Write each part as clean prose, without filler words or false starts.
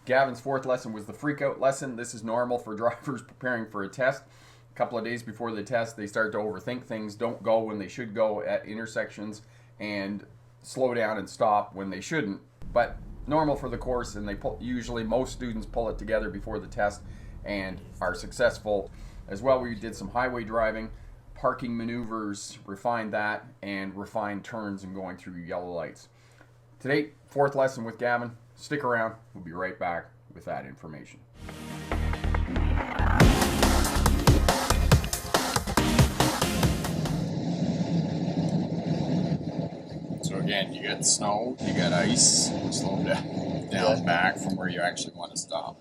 Gavin's fourth lesson was the freak-out lesson. This is normal for drivers preparing for a test. A couple of days before the test, they start to overthink things, don't go when they should go at intersections, and slow down and stop when they shouldn't. But normal for the course, and usually most students pull it together before the test and are successful. As well, we did some highway driving, parking maneuvers, refined that, and refined turns and going through yellow lights. Today, fourth lesson with Gavin. Stick around. We'll be right back with that information. So again, you got snow, you got ice, slow down back from where you actually want to stop.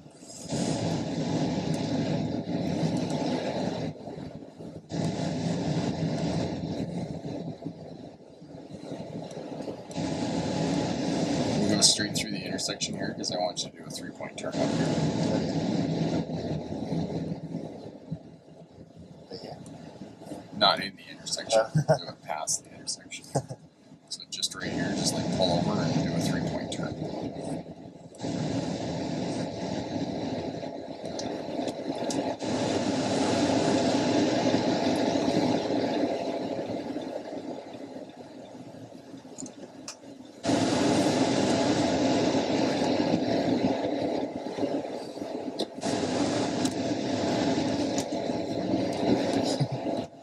We'll go straight through the intersection here because I want you to do a 3-point turn up here. Not in the intersection, do it past the intersection. So just right here, just like pull over and do a 3-point turn.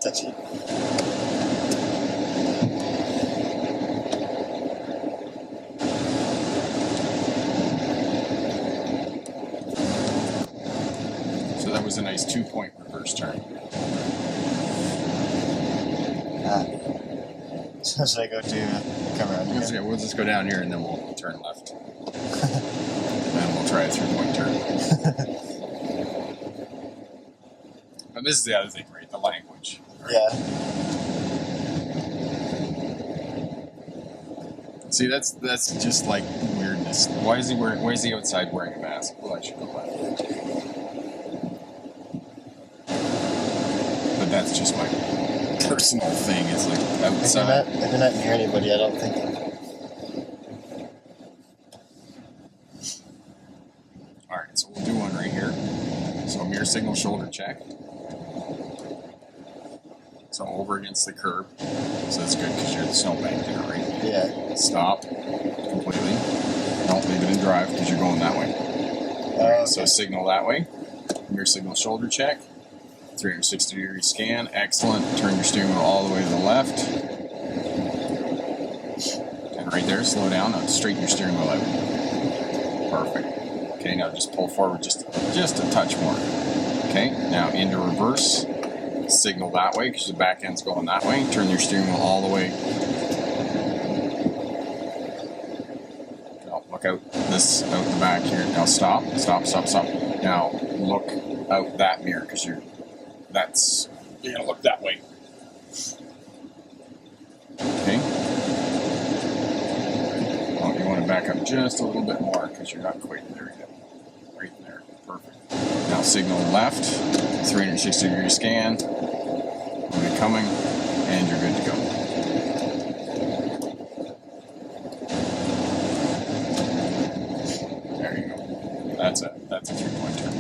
Touchy. So that was a nice 2-point reverse turn. So should I go to come around here? We'll just go down here and then we'll turn left. And then we'll try a 3-point turn. And this is the other thing, right? The language. Right? Yeah. See, that's just like weirdness. Why is he outside wearing a mask? Well, I should go left. But that's just my personal thing. It's like outside. If you're not near anybody, I don't think. Alright, so we'll do one right here. So mirror signal shoulder check. So over against the curb. So that's good because you're the snowbank there, right? Yeah. Stop completely. Don't leave it in drive because you're going that way. Okay. So signal that way. Mirror signal shoulder check. 360-degree scan. Excellent. Turn your steering wheel all the way to the left. And right there, slow down. Now straighten your steering wheel out. Perfect. Okay, now just pull forward just a touch more. Okay, now into reverse. Signal that way because the back end's going that way. Turn your steering wheel all the way. Now look out the back here. Now stop. Now look out that mirror because you're gonna look that way. Okay. Oh, you want to back up just a little bit more because you're not quite there yet. Right there. Perfect. Now signal left. 360-degree scan. We'll be coming, and you're good to go. There you go. That's it. That's a 3-point turn.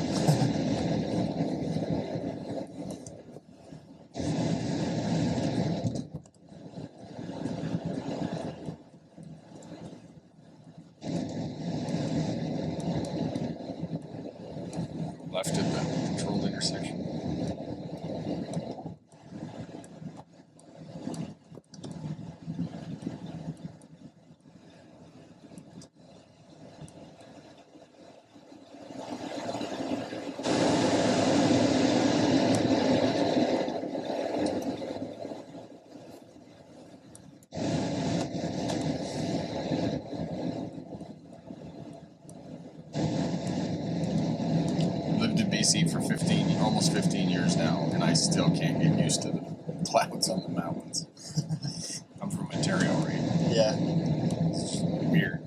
Left at the controlled intersection. Lived in BC for almost 15 years now, and I still can't get used to the clouds on the mountains. I'm from Ontario, right? Yeah. It's just weird.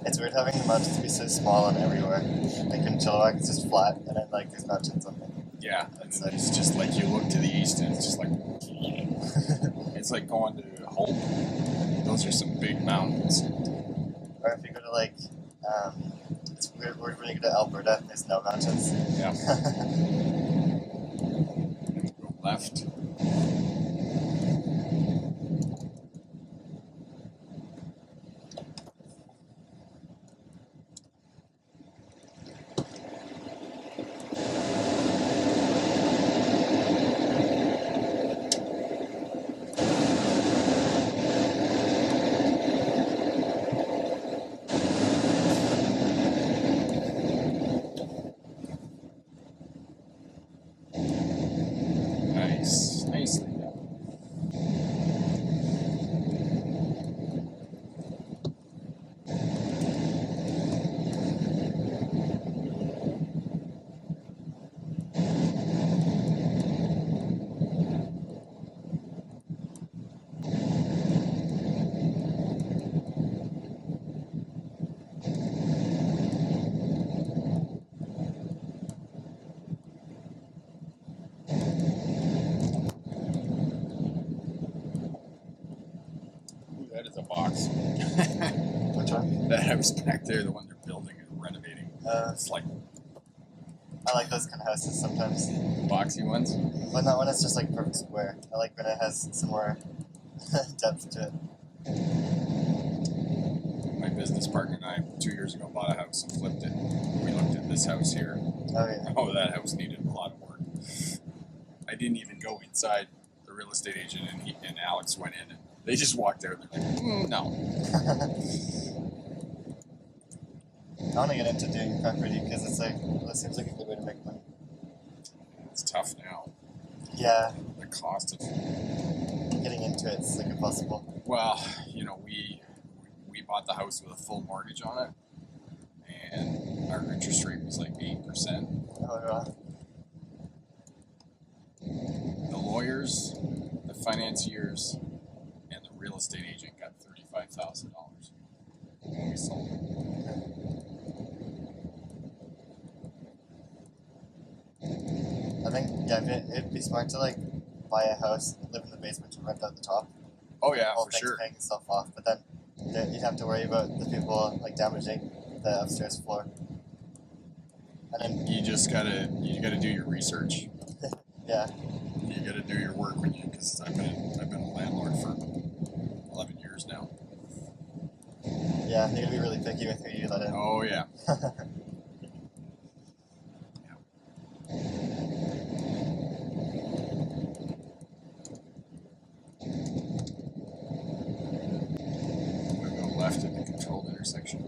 It's weird having the mountains be so small and everywhere. Like in Chilliwack, it's just flat, and then like there's mountains on it. Yeah, and then it's just like you look to the east and it's just like it's like going to Hope. Those are some big mountains. Or if you go to like We're really good at Alberta. There's no mountains. Yeah. Go left. Nice. Nicely done. Ooh, that is a box. Which one? That house back there, the one they're building and renovating. It's like I like those kind of houses sometimes. boxy ones. When that one is just like perfect square. I like when it has some more depth to it. My business partner and I, 2 years ago, bought a house and flipped it. We looked at this house here. Oh yeah. Oh, that house needed a lot of work. I didn't even go inside. The real estate agent and Alex went in. And they just walked out. They're like, no. I want to get into doing property because it's like, well, it seems like a good way to make money. It's tough now. Yeah, The cost of, getting into it's like impossible. well, you know, we bought the house with a full mortgage on it, and our interest rate was like 8%. Oh yeah. The lawyers, the financiers, and the real estate agent got $35,000 when we sold it. I think yeah, it'd be smart to like buy a house, live in the basement, and rent out the top. Oh yeah, All for things sure. paying itself off, but then you'd have to worry about the people like damaging the upstairs floor. And then You just gotta do your research. yeah, You gotta do your work when you, because I've been a landlord for 11 years now. yeah, you're gonna be really picky with who you let in. Oh yeah. We'll go left at the controlled intersection.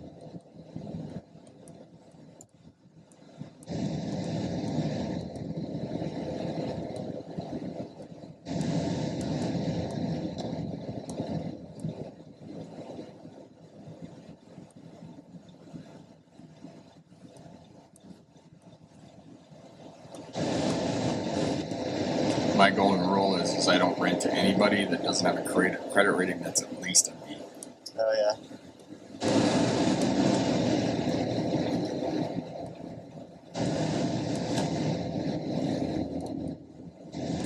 My golden rule is I don't rent to anybody that doesn't have a credit rating that's at least a B. Oh yeah.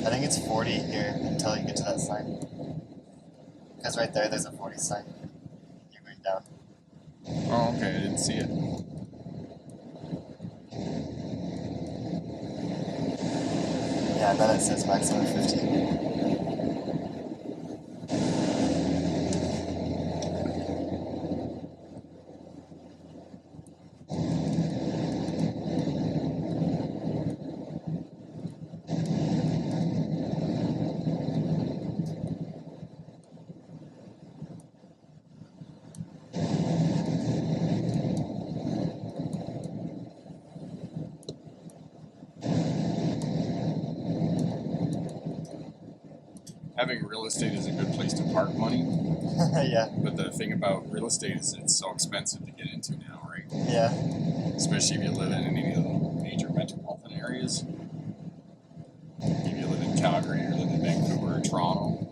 I think it's 40 here until you get to that sign. Because right there's a 40 sign. You're going down. Oh, okay, I didn't see it. Yeah, and then it says maximum 50. Having real estate is a good place to park money, Yeah, but the thing about real estate is it's so expensive to get into now, right? yeah. Especially if you live in any of the major metropolitan areas. If you live in Calgary or live in Vancouver or Toronto.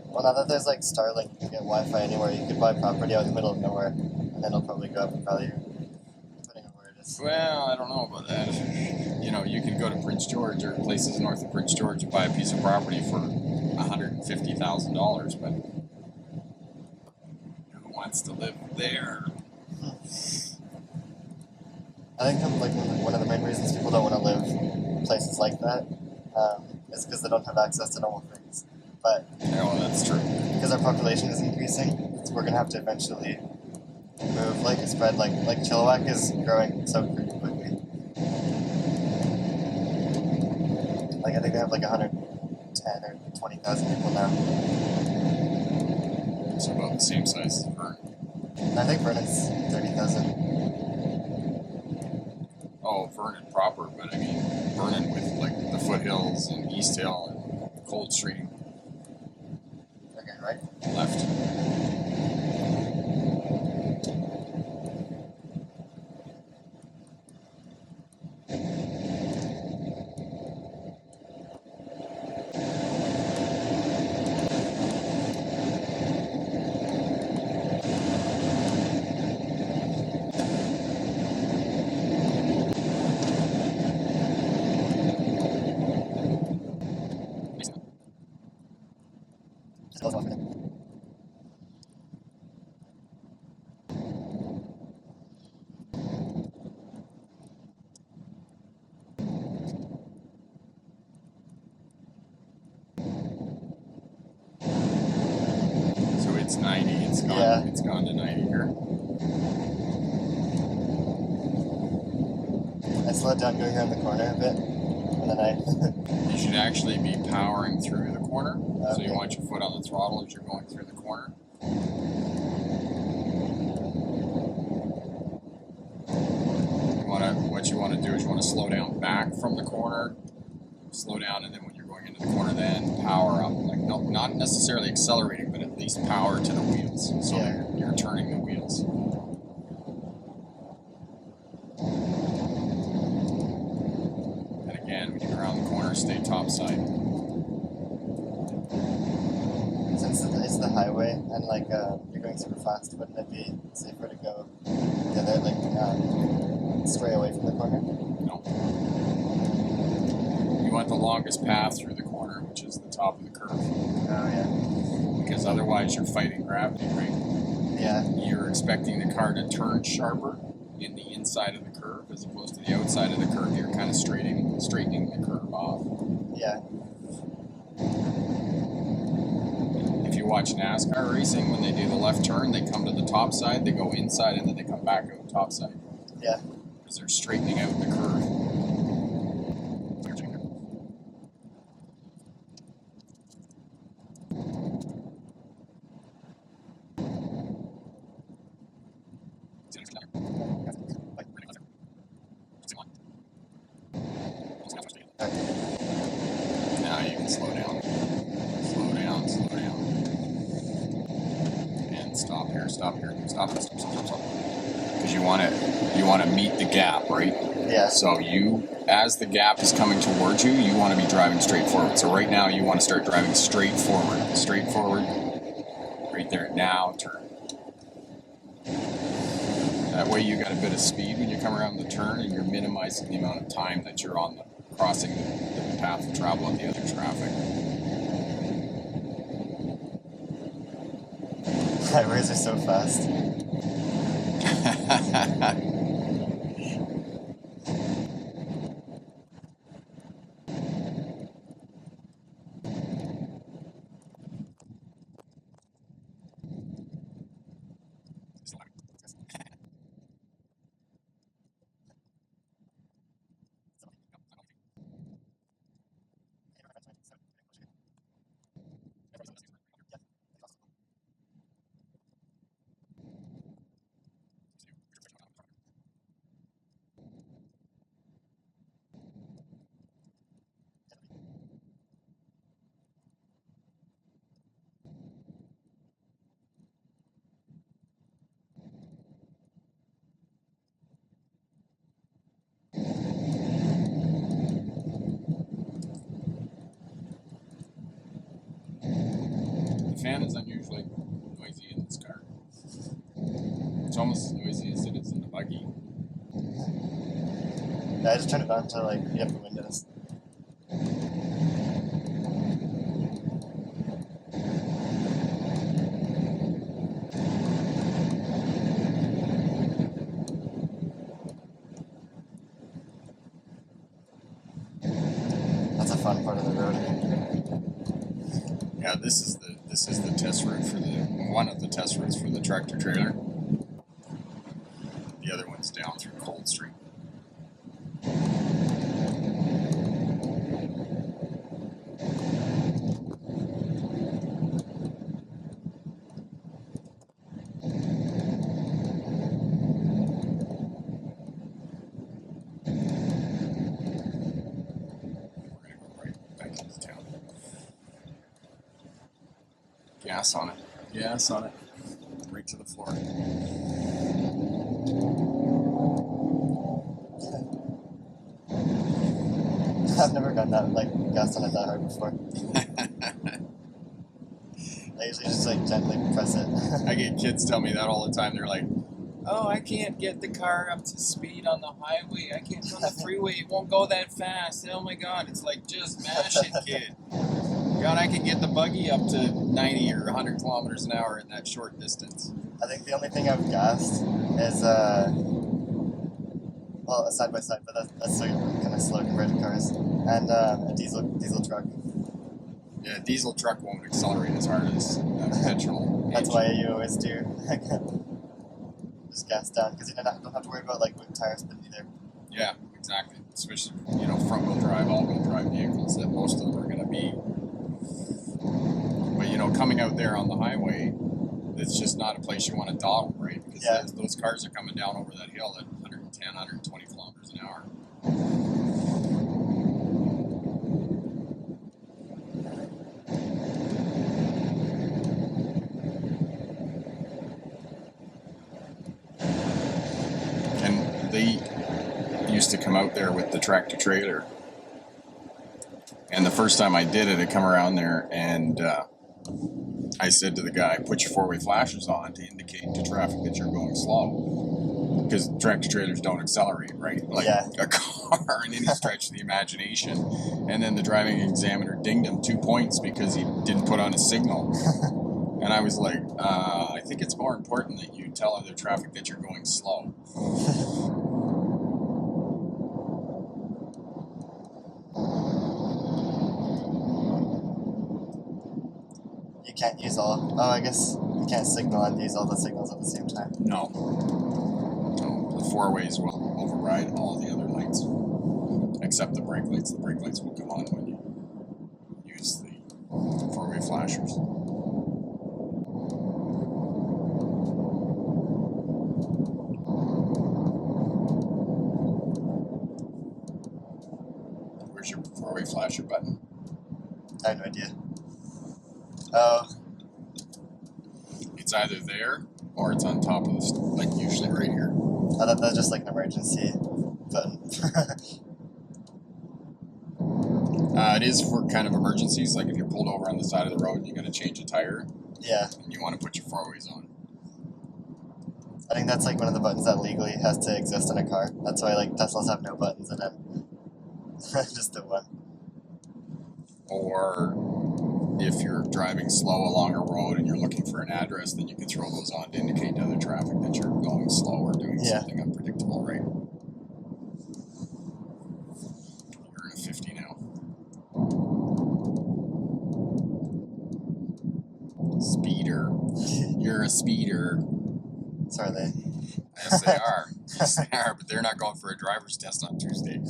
Well, now that there's like Starlink, you can get Wi-Fi anywhere. You could buy property out in the middle of nowhere, and then it'll probably go up in value, depending on where it is. Well, I don't know about that. You know, you can go to Prince George or places north of Prince George and buy a piece of property for $150,000, but who wants to live there? I think like one of the main reasons people don't want to live in places like that is because they don't have access to normal things. But Yeah, well, that's true. because our population is increasing, we're gonna have to eventually move, like spread. Like Chilliwack is growing so quickly. Like I think they have like 110 or 20,000 people now. It's about the same size as Vernon. And I think Vernon's 30,000. Oh, Vernon proper, but I mean Vernon with like the foothills and East Hill and Cold Stream Okay, right? left. So it's 90. It's gone. Yeah. It's gone to 90 here. I slowed down going around the corner a bit, and then I. You should actually be powering through the corner. So you Okay. want your foot on the throttle as you're going through the corner. What you want to do is you want to slow down back from the corner, slow down, and then when you're going into the corner, then power up. Like no, not necessarily accelerating, but at least power to the wheels, so Yeah. that you're turning the wheels. And again, when you go around the corner, stay top side. Since it's the highway and like you're going super fast, wouldn't it be safer to go the other stray away from the corner? No. You want the longest path through the corner, which is the top of the curve, Oh yeah. because otherwise you're fighting gravity, right? Yeah. You're expecting the car to turn sharper in the inside of the curve as opposed to the outside of the curve. You're kind of straightening the curve off. Yeah. If you watch NASCAR racing, when they do the left turn, they come to the top side, they go inside, and then they come back out the top side. Yeah. Because they're straightening out the curve. Now you can slow down. Slow down, slow down. And stop here, stop here, stop, stop, stop, stop. Because you want to meet the gap, right? Yeah. So you, as the gap is coming towards you, you want to be driving straight forward. So right now you want to start driving straight forward, right there. Now turn. That way you got a bit of speed when you come around the turn, and you're minimizing the amount of time that you're on crossing the path of travel of the other traffic. Highways are so fast. The fan is unusually noisy in this car. It's almost as noisy as it is in the buggy. Yeah, I just turned it on to like heat up the windows. fun part of the road. Yeah, this is the test route for one of the test routes for the tractor trailer. The other one's down through Cold Street. Gas on it. Gas on it. Right to the floor. I've never gotten that, like, gas on it that hard before. I usually just, like, gently press it. I get kids tell me that all the time. They're like, oh, I can't get the car up to speed on the highway. I can't on the freeway. It won't go that fast. Oh my God. It's like, just mash it, kid. God, I can get the buggy up to 90 or 100 kilometers an hour in that short distance. I think the only thing I've gassed is, well, a side-by-side, but that's still kind of slow compared to cars. And a diesel truck. Yeah, a diesel truck won't accelerate as hard as a petrol. That's why you always do just gas down, because you don't have to worry about, like, what tires spin either. Yeah, exactly. Especially, front-wheel drive, all-wheel drive vehicles that most of them are going to be. But, coming out there on the highway, it's just not a place you want to dawdle, right? Because those cars are coming down over that hill at 110, 120 kilometers an hour. And they used to come out there with the tractor trailer. And the first time I did it, I come around there and I said to the guy, put your four-way flashers on to indicate to traffic that you're going slow. Because tractor trailers don't accelerate, right? Like a car in any stretch of the imagination. And then the driving examiner dinged him 2 points because he didn't put on a signal. And I was like, I think it's more important that you tell other traffic that you're going slow. You can't use all... Oh, I guess you can't signal and use all the signals at the same time. No. The four ways will override all the other lights. Except the brake lights. The brake lights will come on when you use the four-way flashers. Where's your four-way flasher button? I have no idea. Oh. It's either there or it's on top of this, like usually right here. I thought that's just like an emergency button. It is for kind of emergencies, like if you're pulled over on the side of the road and you're going to change a tire. Yeah. And you want to put your four ways on. I think that's like one of the buttons that legally has to exist in a car. That's why like Teslas have no buttons in it. Just the one. Or if you're driving slow along a road and you're looking for an address, then you can throw those on to indicate to other traffic that you're going slow or doing something unpredictable, right? You're in a 50 now. Speeder. You're a speeder. So are they? Yes, they are. Yes, they are, but they're not going for a driver's test on Tuesday.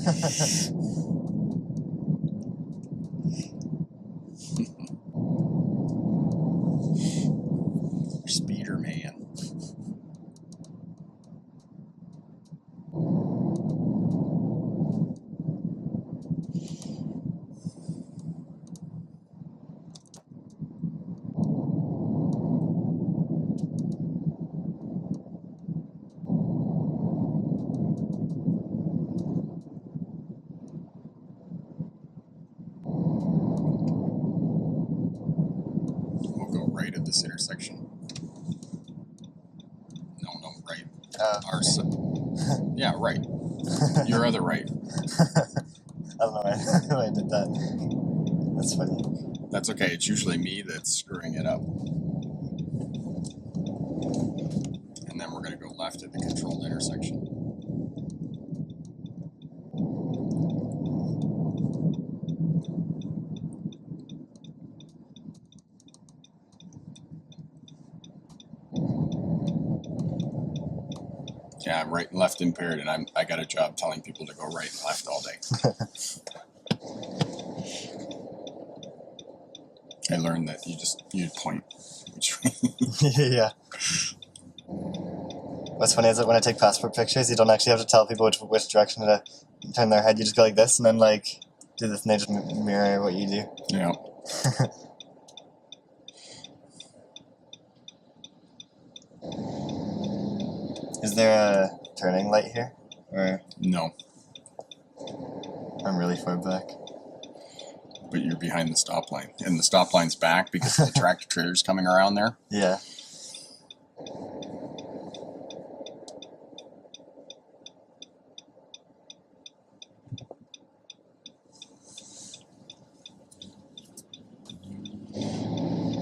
Speeder man. We'll go right at this intersection. No, right. Yeah, right. Your other right. I don't know why I did that. That's funny. That's okay. It's usually me that's screwing it up. And then we're going to go left at the controlled intersection. Yeah, right and left impaired, and I got a job telling people to go right and left all day. I learned that you point which way. Yeah. What's funny is that when I take passport pictures, you don't actually have to tell people which direction to turn their head. You just go like this, and then like do this, and they just mirror what you do. Yeah. Is there a turning light here, or No, I'm really far back? but you're behind the stop line, and the stop line's back because the tractor trailer's coming around there. Yeah.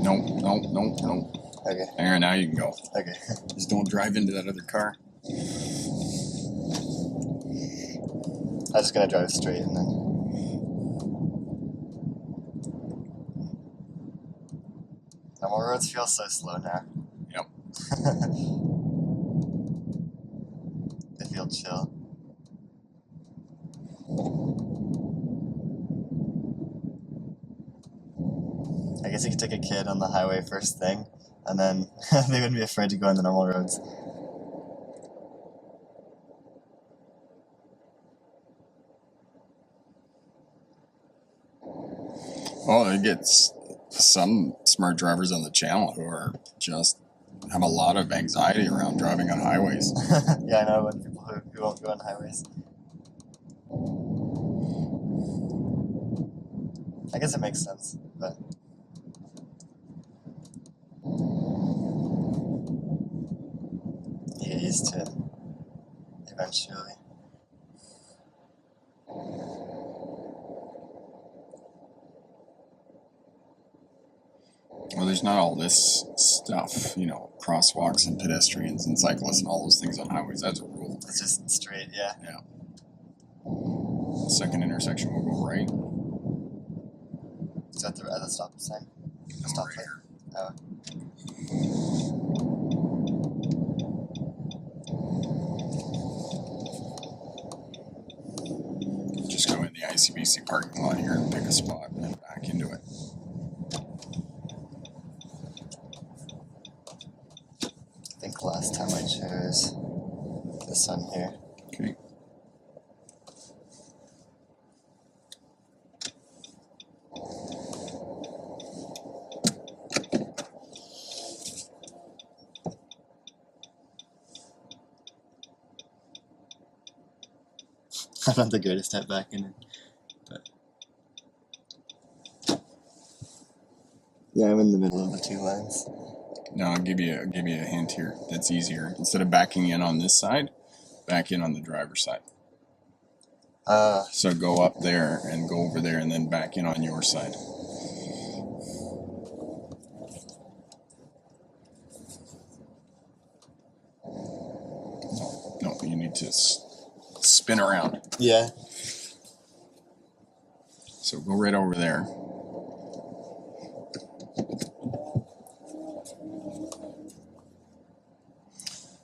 Nope. Okay. There, now you can go. Okay. Just don't drive into that other car. I'm just gonna drive straight and then. Normal roads feel so slow now. Yep. They feel chill. I guess you could take a kid on the highway first thing, and then they wouldn't be afraid to go on the normal roads. Oh, it gets some smart drivers on the channel who are just have a lot of anxiety around driving on highways. Yeah, I know when people who won't go on highways. I guess it makes sense, but you get used to it eventually. Well, there's not all this stuff, crosswalks and pedestrians and cyclists and all those things on highways. That's a rule. It's just straight, yeah. Yeah. Second intersection will go right. Is that the stop sign? And Stop right light. here. Oh. Just go in the ICBC parking lot here and pick a spot and then back into it. I think last time I chose this one here. Okay. I'm not the greatest at backing it, but yeah, I'm in the middle of the two lines. Now I'll give you a hint here. That's easier. Instead of backing in on this side, back in on the driver's side. So go up there and go over there and then back in on your side. No, you need to spin around. Yeah. So go right over there.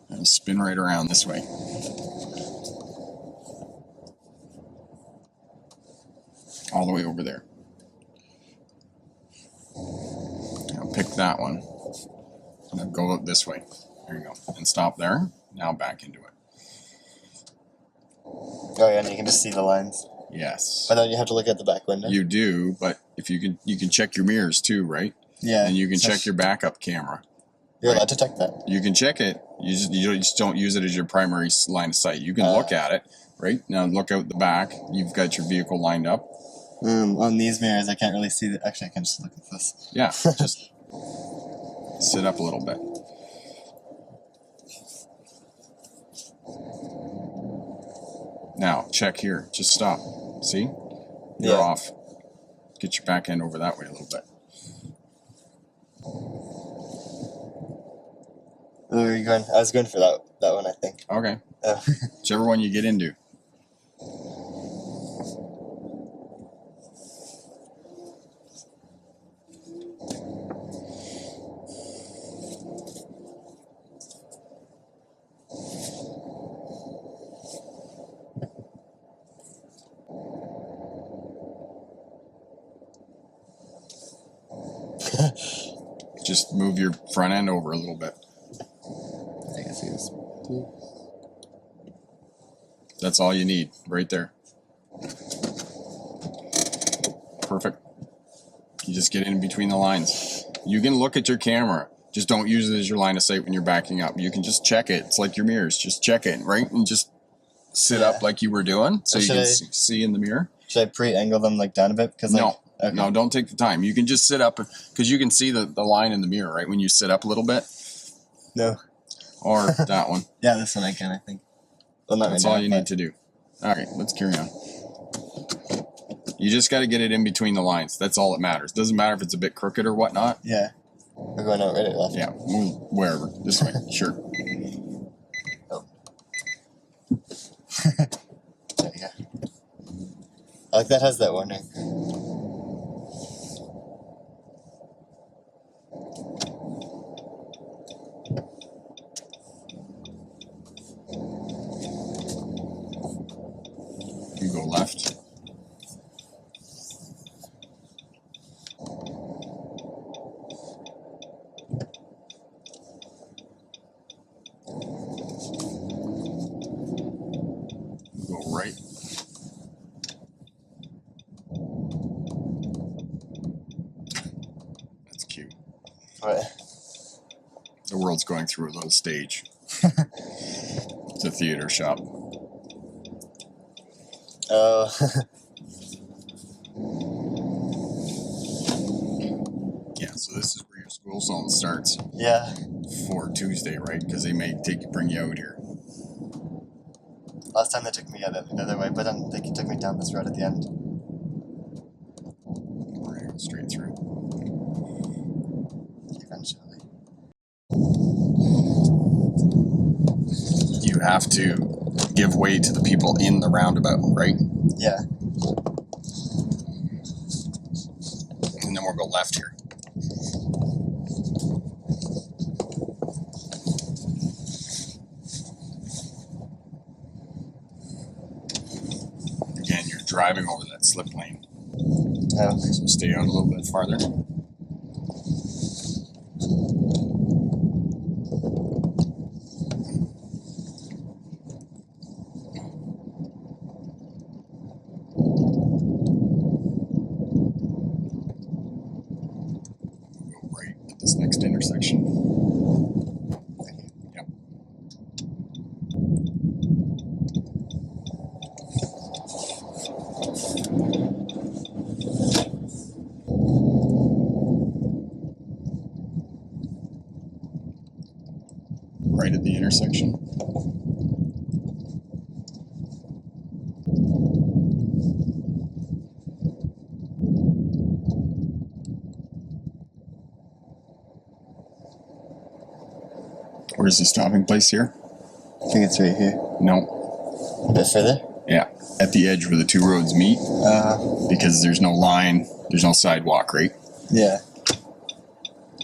And spin right around this way. All the way over there. Now pick that one. And then go up this way. There you go. And stop there. Now back into it. Oh yeah, and you can just see the lines. Yes. But then you have to look at the back window. You do, but if you can check your mirrors too, right? Yeah. And you can check your backup camera. You're allowed to check that. You can check it. You just don't use it as your primary line of sight. You can look at it, right? Now look out the back. You've got your vehicle lined up. On these mirrors, I can't really see the. Actually, I can just look at this. Yeah, just sit up a little bit. Now check here. Just stop. See? You're off. Get your back end over that way a little bit. Oh, are you going? I was going for that one, I think. Okay. Oh. Whichever one you get into. Just move your front end over a little bit. I guess it is. That's all you need right there. Perfect. You just get in between the lines. You can look at your camera. Just don't use it as your line of sight when you're backing up. You can just check it. It's like your mirrors. Just check it, right? And just sit up like you were doing so you can see in the mirror. Should I pre-angle them like down a bit? Because no, no, don't take the time. You can just sit up because you can see the line in the mirror, right? When you sit up a little bit. No. Or that one. Yeah, this one I can, I think. Well, not That's right all now, you need to do. All right, let's carry on. You just got to get it in between the lines. That's all that matters. Doesn't matter if it's a bit crooked or whatnot. Yeah. We're going out right or left? Yeah, wherever. This way. Sure. Oh. There you go. I like that has that warning. You go left. Go right. That's cute. What? The world's going through a little stage. It's a theater shop. Oh. Yeah, so this is where your school zone starts Yeah. for Tuesday, right? Because they may bring you out here. Last time they took me the other way, but they took me down this road at the end. We're gonna go straight through. Eventually. You have to give way to the people in the roundabout, right? Yeah. And then we'll go left here. Again, you're driving over that slip lane. Oh. So stay out a little bit farther. Go right at this next intersection. Yep. Right at the intersection. Where's the stopping place here? I think it's right here. No. A bit further? Yeah. At the edge where the two roads meet. Because there's no line, there's no sidewalk, right? Yeah.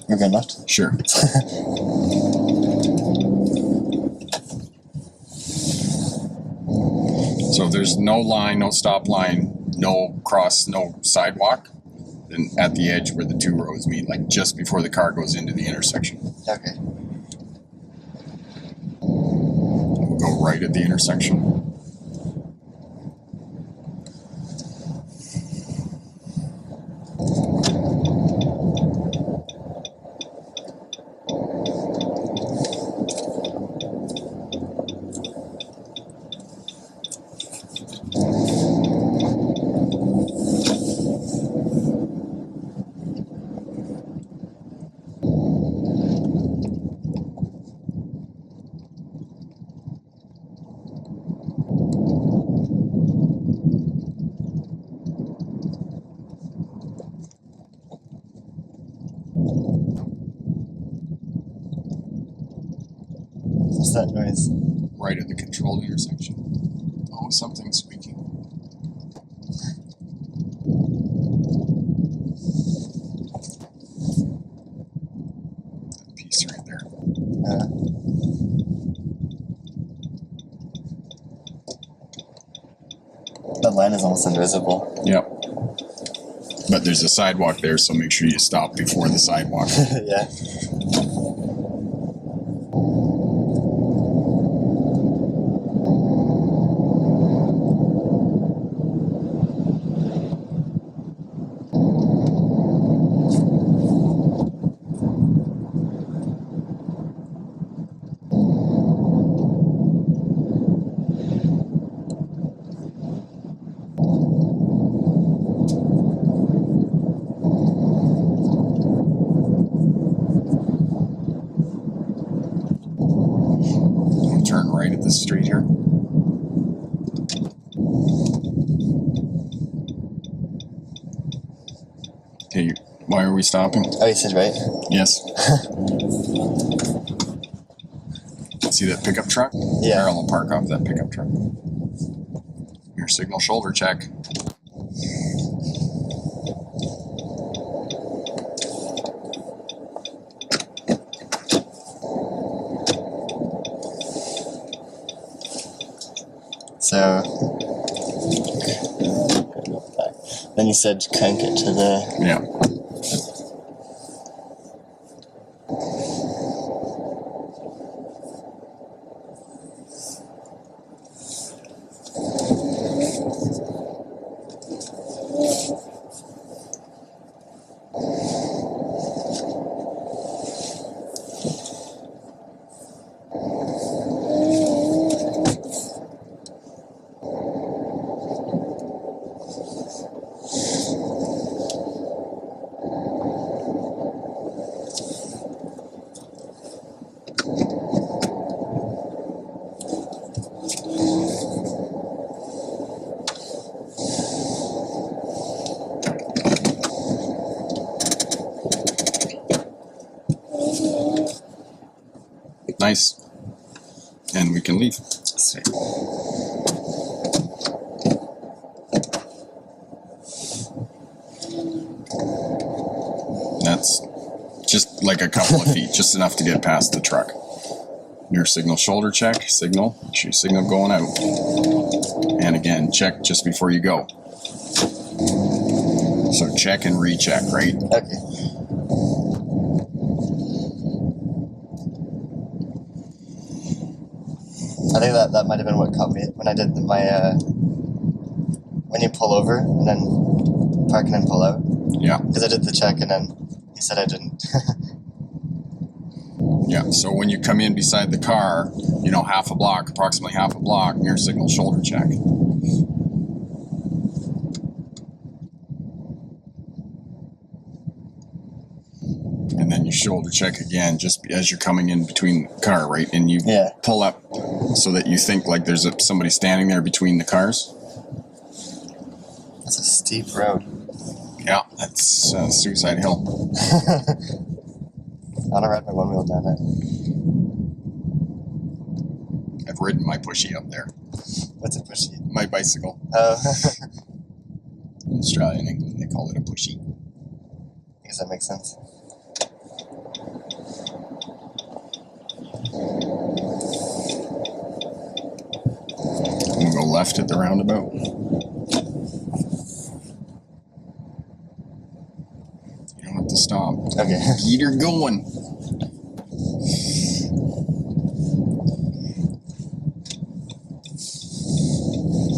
We're going left? Sure. So if there's no line, no stop line, no sidewalk, then at the edge where the two roads meet, like just before the car goes into the intersection. Okay. We'll go right at the intersection. What's that noise? Right at the controlled intersection. Oh, something's squeaking. That piece right there. That line is almost invisible. Yep. But there's a sidewalk there, so make sure you stop before the sidewalk. Yeah. Turn right at this street here. Okay, why are we stopping? Oh, you said right? Yes. See that pickup truck? Yeah. Parallel park off that pickup truck. Your signal shoulder check. So, then you said crank it to the... Yeah. Nice. And we can leave. Sweet. That's just like a couple of feet, just enough to get past the truck. Your signal shoulder check, signal, make sure your signal going out. And again, check just before you go. So check and recheck, right? Okay. I think that might have been what caught me when I did my, when you pull over and then park and then pull out. Yeah. Because I did the check and then he said I didn't. Yeah, so when you come in beside the car, you know, approximately half a block, your signal shoulder check. And then you shoulder check again just as you're coming in between the car, right? And you pull up so that you think like there's somebody standing there between the cars. That's a steep road. Yeah, that's Suicide Hill. I want to ride my one wheel down it. I've ridden my pushy up there. What's a pushy? My bicycle. Oh. In Australia and England, they call it a pushy. I guess that makes sense. We'll go left at the roundabout. You don't have to stop. Okay. Keep her going.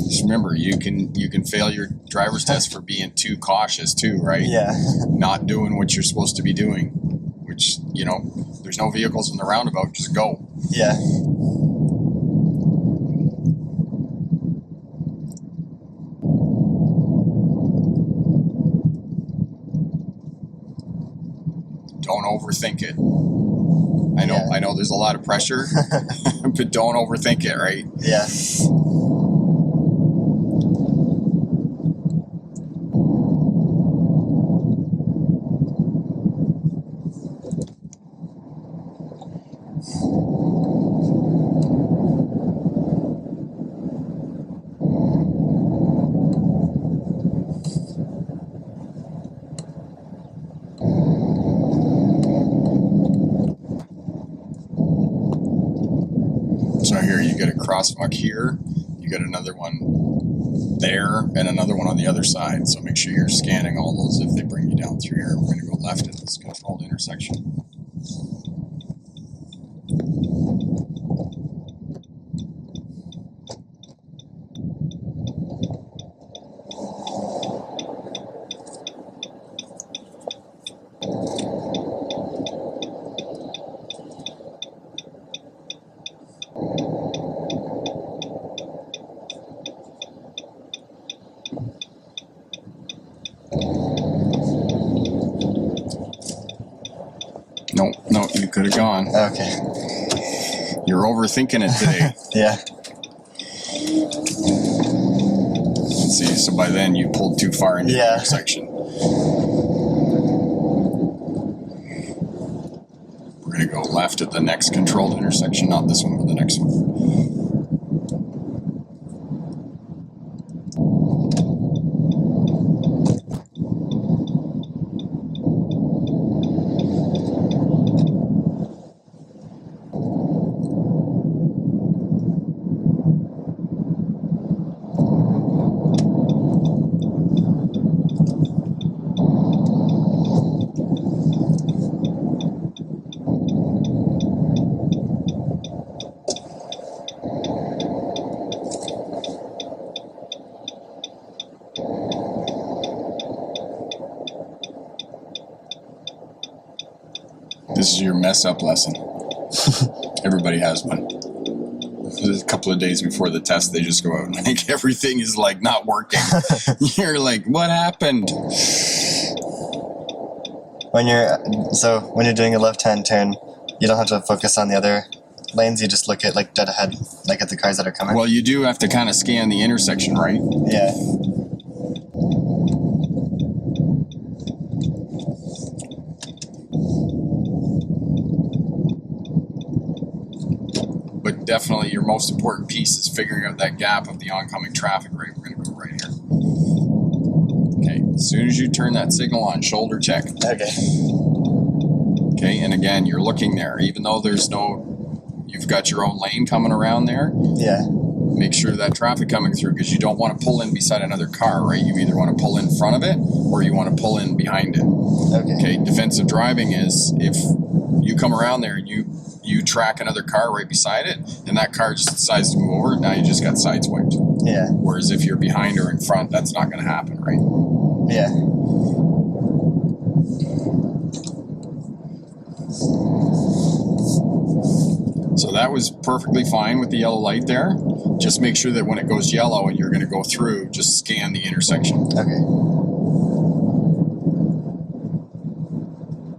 Just remember, you can fail your driver's test for being too cautious too, right? Yeah. Not doing what you're supposed to be doing, which, you know, there's no vehicles in the roundabout, just go. Yeah. Don't overthink it. I know there's a lot of pressure, but don't overthink it, right? Yeah. So here you get a crosswalk here, you get another one there and another one on the other side. So make sure you're scanning all those if they bring you down through here. We're going to go left at this controlled intersection. No, you could have gone. Okay. You're overthinking it today. Yeah. Let's see, so by then you pulled too far into the intersection. We're going to go left at the next controlled intersection, not this one, but the next one. This is your mess up lesson. Everybody has one. A couple of days before the test, they just go out and like everything is like not working. You're like, what happened? When you're doing a left-hand turn, you don't have to focus on the other lanes. You just look at like dead ahead, like at the cars that are coming. Well, you do have to kind of scan the intersection, right? Yeah. But definitely your most important piece is figuring out that gap of the oncoming traffic, right? We're going to go right here. Okay, as soon as you turn that signal on, shoulder check. Okay. Okay, and again, you're looking there. Even though you've got your own lane coming around there. Yeah. Make sure that traffic coming through, because you don't want to pull in beside another car, right? You either want to pull in front of it or you want to pull in behind it. Okay, defensive driving is if you come around there and you track another car right beside it and that car just decides to move over, now you just got sideswiped. Yeah. Whereas if you're behind or in front, that's not going to happen, right? Yeah. So that was perfectly fine with the yellow light there. Just make sure that when it goes yellow and you're going to go through, just scan the intersection. Okay.